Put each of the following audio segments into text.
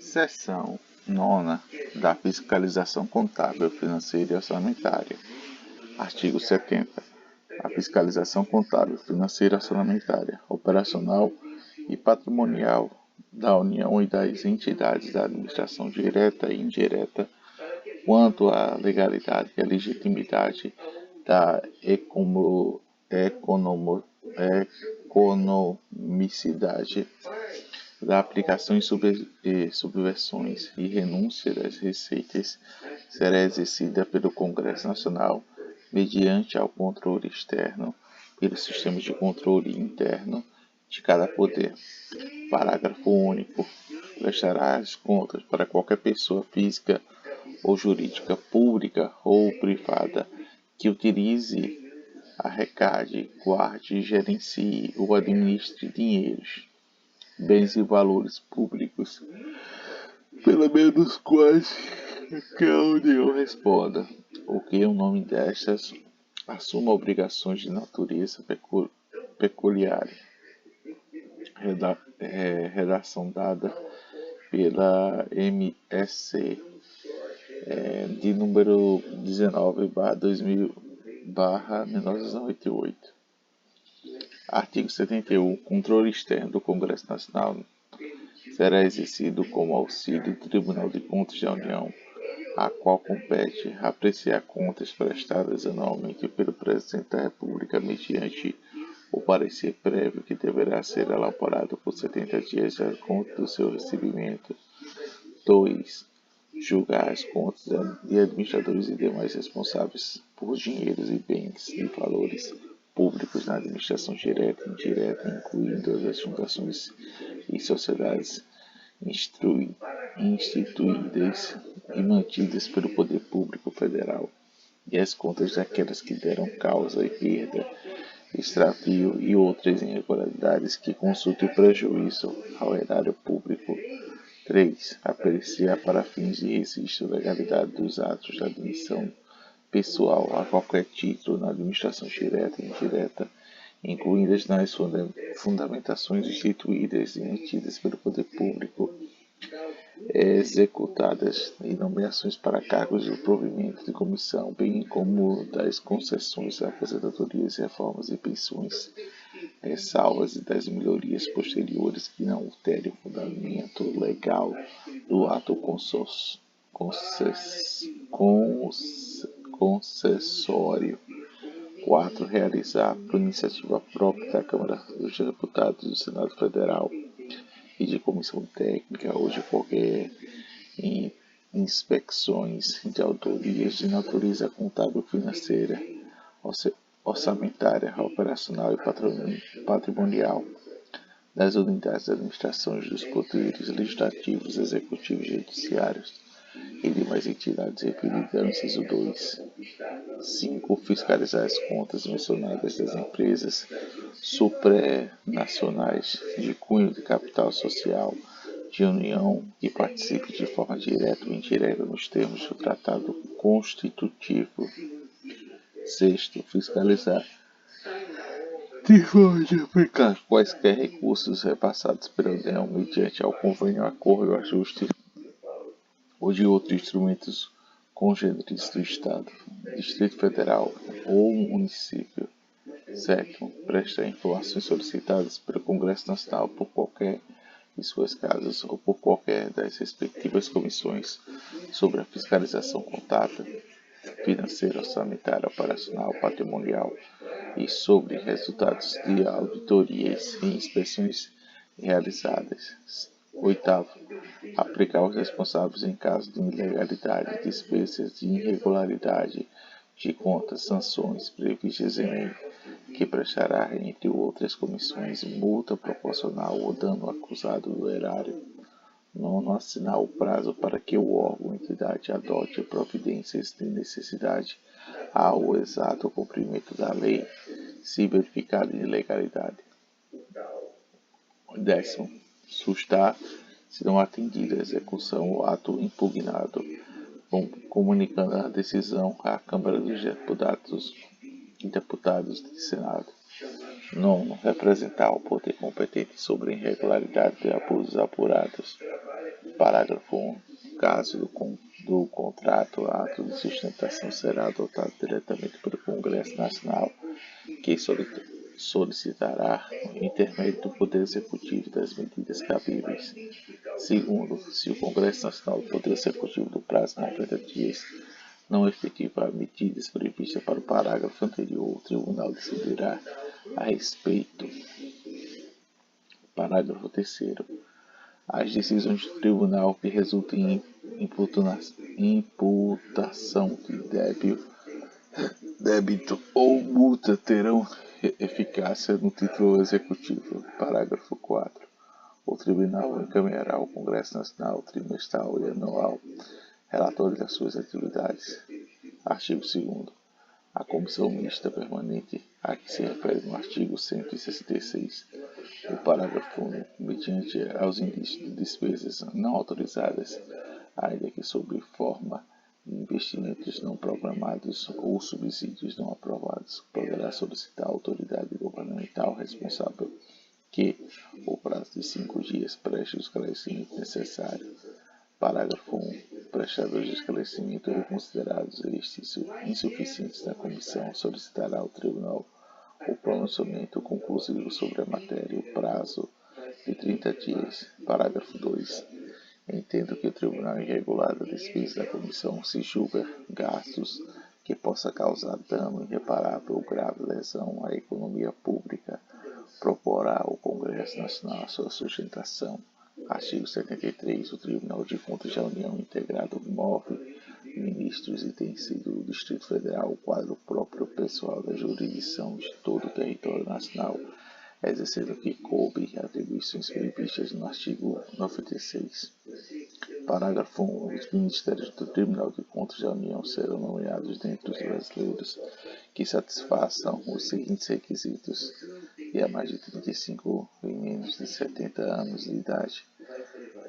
Seção 9 da Fiscalização Contábil, Financeira e Orçamentária. Artigo 70. A fiscalização contábil, financeira e orçamentária, operacional e patrimonial da União e das entidades da administração direta e indireta, quanto à legalidade e à legitimidade da economicidade da aplicação e subversões e renúncia das receitas será exercida pelo Congresso Nacional mediante ao controle externo pelos sistemas de controle interno de cada poder. Parágrafo único. Prestará as contas para qualquer pessoa física ou jurídica, pública ou privada, que utilize, arrecade, guarde, gerencie ou administre dinheiros, bens e valores públicos, pelo menos quais que a União responda, ou que o nome destas assuma obrigações de natureza peculiar. Redação dada pela MSC de número 19/2000/1998. Artigo 71. Controle externo do Congresso Nacional será exercido como auxílio do Tribunal de Contas da União, a qual compete apreciar contas prestadas anualmente pelo Presidente da República mediante o parecer prévio que deverá ser elaborado por 70 dias de conta do seu recebimento. 2. Julgar as contas de administradores e demais responsáveis por dinheiros e bens e valores públicos na administração direta e indireta, incluindo as fundações e sociedades instituídas e mantidas pelo Poder Público Federal, e as contas daquelas que deram causa e perda, extravio e outras irregularidades que consultem o prejuízo ao erário público. 3. Apreciar para fins de registro a legalidade dos atos da admissão pessoal a qualquer título na administração direta e indireta, incluídas nas fundamentações instituídas e emitidas pelo Poder Público, executadas e nomeações para cargos de provimento de comissão, bem como das concessões, aposentadorias, reformas e pensões, ressalvas e das melhorias posteriores que não alterem o fundamento legal do ato concessório. 4. Realizar, por iniciativa própria da Câmara dos Deputados do Senado Federal e de comissão técnica ou de qualquer inspeções de autorias de natureza contábil, financeira, orçamentária, operacional e patrimonial das unidades de administração dos poderes legislativos, executivos e judiciários e demais entidades referidas ao inciso 2. 5. Fiscalizar as contas mencionadas das empresas supranacionais de cunho de capital social de União que participe de forma direta ou indireta nos termos do Tratado Constitutivo. 6. Fiscalizar de forma de aplicar quaisquer recursos repassados pela União mediante ao convênio, acordo, ajuste ou de outros instrumentos congêneres do Estado, Distrito Federal ou município. 7. Prestar informações solicitadas pelo Congresso Nacional por qualquer de suas casas ou por qualquer das respectivas comissões sobre a fiscalização contábil, financeira, orçamentária, operacional, patrimonial e sobre resultados de auditorias e inspeções realizadas. 8. Aplicar aos responsáveis em caso de ilegalidade, despesas de irregularidade de contas, sanções previstas em lei, que prestará, entre outras comissões, multa proporcional ao dano acusado do erário. 9. Assinar o prazo para que o órgão ou entidade adote providências de necessidade ao exato cumprimento da lei, se verificada ilegalidade. 10. Sustar, se não atendida a execução ou ato impugnado, comunicando a decisão à Câmara dos Deputados e Senado. Nono, representar o poder competente sobre irregularidades e abusos apurados. Parágrafo 1. Caso do contrato, ato de sustentação será adotado diretamente pelo Congresso Nacional, que solicitará o intermédio do Poder Executivo das medidas cabíveis. Segundo, se o Congresso Nacional do Poder Executivo, do prazo de 90 dias, não efetivar medidas previstas para o parágrafo anterior, o Tribunal decidirá a respeito. Parágrafo 3º. As decisões do Tribunal que resultem em imputação de débito ou multa terão eficácia no título executivo. Parágrafo 4. O Tribunal encaminhará ao Congresso Nacional trimestral e anual relatório das suas atividades. Artigo 2º. A Comissão Mista Permanente, a que se refere no artigo 166, o parágrafo 1, mediante aos indícios de despesas não autorizadas, ainda que sob forma de investimentos não programados ou subsídios não aprovados, poderá solicitar à autoridade governamental responsável que, o prazo de 5 dias, preste o esclarecimento necessário. Parágrafo 1. Prestadores de esclarecimento ou considerados estes insuficientes da comissão solicitará ao Tribunal o pronunciamento conclusivo sobre a matéria, o prazo de 30 dias. Parágrafo 2. Entendo que o Tribunal irregular da despesa da comissão se julga gastos que possa causar dano irreparável ou grave lesão à economia pública, proporá ao Congresso Nacional a sua sustentação. Artigo 73. O Tribunal de Contas da União integrado 9 ministros e tem sido o Distrito Federal o quadro próprio pessoal da jurisdição de todo o território nacional, exercendo o que coube atribuições previstas no artigo 96. Parágrafo 1. Os ministérios do Tribunal de Contas da União serão nomeados dentre os brasileiros que satisfaçam os seguintes requisitos: e há mais de 35 e menos de 70 anos de idade,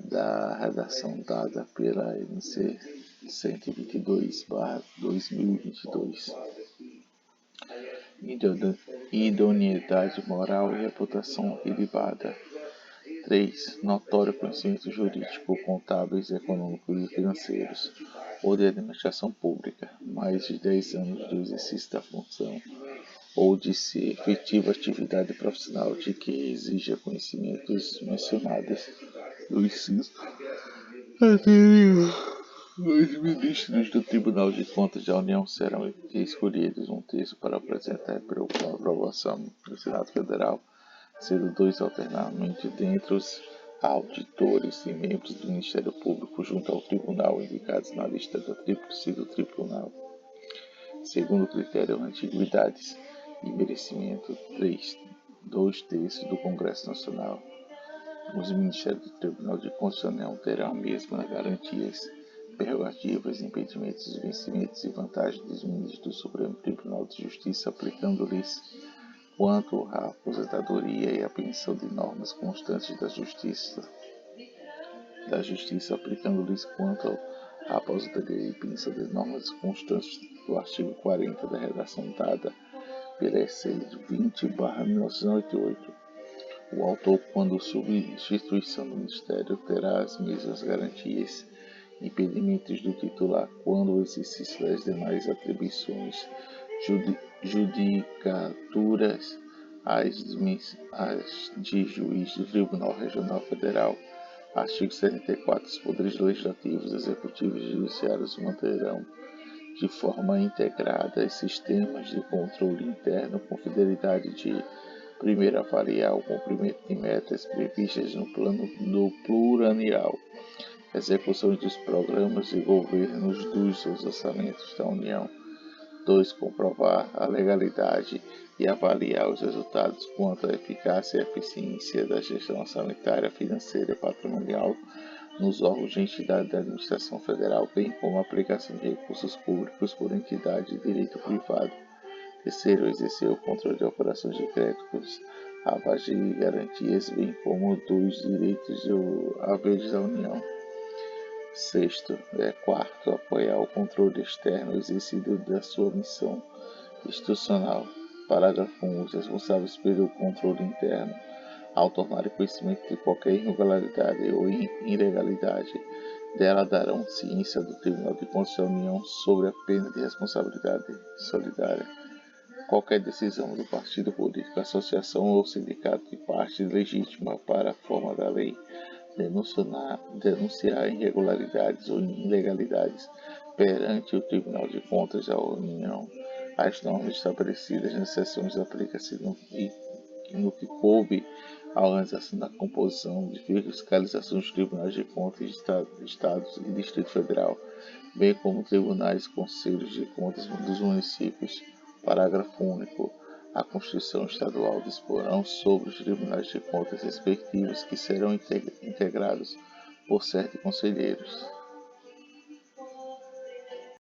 da redação dada pela MC 122/2022. Idoneidade moral e reputação ilibada. 3. Notório conhecimento jurídico, contábeis, econômicos e financeiros, ou de administração pública, mais de 10 anos do exercício da função, ou de se efetiva atividade profissional de que exija conhecimentos mencionados no inciso anterior. Os ministros do Tribunal de Contas da União serão escolhidos um terço para apresentar para a aprovação do Senado Federal, sendo 2 alternadamente dentre os auditores e membros do Ministério Público junto ao Tribunal indicados na lista da Tríplice do Tribunal. Segundo critério, antiguidades e merecimento. 3. 2/3 do Congresso Nacional. Os ministérios do Tribunal de Contas da União terão as mesmas garantias, prerrogativas, impedimentos, vencimentos e vantagens dos ministros do Supremo Tribunal de Justiça, aplicando-lhes quanto à aposentadoria e à pensão de normas constantes da Justiça, aplicando-lhes quanto à aposentadoria e pensão de normas constantes do artigo 40 da redação dada pela EC 20/1998. O autor, quando substituição do Ministério, terá as mesmas garantias e impedimentos do titular quando o exercício das demais atribuições judicaturas as de juiz do Tribunal Regional Federal. Artigo 74. Os poderes legislativos, executivos e judiciários manterão de forma integrada sistemas de controle interno com finalidade de, primeiro, avaliar o cumprimento de metas previstas no plano do plurianual, execução dos programas e governos dos orçamentos da União. 2. Comprovar a legalidade e avaliar os resultados quanto à eficácia e eficiência da gestão orçamentária, financeira e patrimonial nos órgãos de entidade da administração federal, bem como a aplicação de recursos públicos por entidade de direito privado. 3. Exercer o controle de operações de créditos, avagem e garantias, bem como dos direitos e haveres da União. 4. Apoiar o controle externo exercido da sua missão institucional. Parágrafo 1. Os responsáveis pelo controle interno, ao tomarem conhecimento de qualquer irregularidade ou ilegalidade, dela darão ciência do Tribunal de Contas da União sob a pena de responsabilidade solidária. Qualquer decisão do partido político, associação ou sindicato de parte legítima para a forma da lei denunciar irregularidades ou ilegalidades perante o Tribunal de Contas da União. As normas estabelecidas nas seções aplicam-se no que coube à organização da composição de fiscalização dos tribunais de contas de Estados e Distrito Federal, bem como tribunais e conselhos de contas dos municípios. Parágrafo único. A Constituição Estadual disporão sobre os tribunais de contas respectivos, que serão integrados por 7 conselheiros.